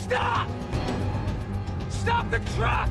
Stop! Stop the truck!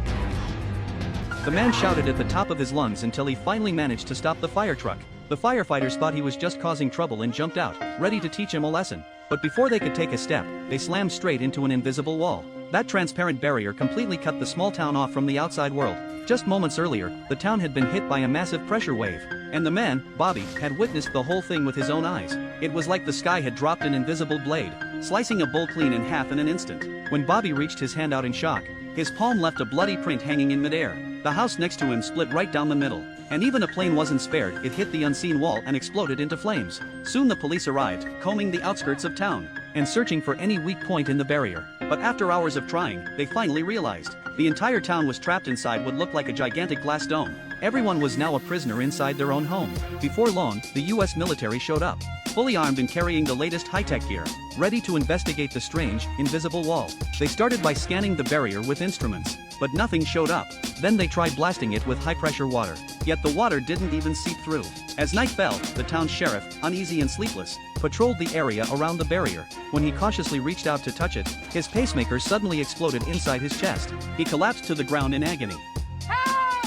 The man shouted at the top of his lungs until he finally managed to stop the fire truck. The firefighters thought he was just causing trouble and jumped out, ready to teach him a lesson. But before they could take a step, they slammed straight into an invisible wall. That transparent barrier completely cut the small town off from the outside world. Just moments earlier, the town had been hit by a massive pressure wave. And the man, Bobby, had witnessed the whole thing with his own eyes. It was like the sky had dropped an invisible blade, slicing a bull clean in half in an instant. When Bobby reached his hand out in shock, his palm left a bloody print hanging in midair. The house next to him split right down the middle. And even a plane wasn't spared. It hit the unseen wall and exploded into flames. Soon the police arrived, combing the outskirts of town, and searching for any weak point in the barrier. But after hours of trying, they finally realized the entire town was trapped inside what looked like a gigantic glass dome. Everyone was now a prisoner inside their own home. Before long, the US military showed up, fully armed and carrying the latest high-tech gear, ready to investigate the strange, invisible wall. They started by scanning the barrier with instruments, but nothing showed up. Then they tried blasting it with high-pressure water, yet the water didn't even seep through. As night fell, the town's sheriff, uneasy and sleepless, patrolled the area around the barrier. When he cautiously reached out to touch it, his pacemaker suddenly exploded inside his chest. He collapsed to the ground in agony. Help!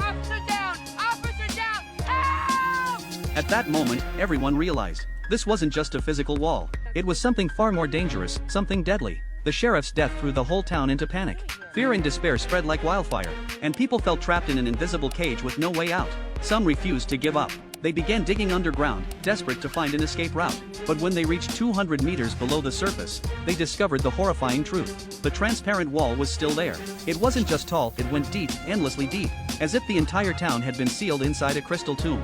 Officer down! Officer down! Help! At that moment, everyone realized this wasn't just a physical wall. It was something far more dangerous, something deadly. The sheriff's death threw the whole town into panic. Fear and despair spread like wildfire, and people felt trapped in an invisible cage with no way out. Some refused to give up. They began digging underground, desperate to find an escape route. But when they reached 200 meters below the surface, they discovered the horrifying truth. The transparent wall was still there. It wasn't just tall, it went deep, endlessly deep, as if the entire town had been sealed inside a crystal tomb.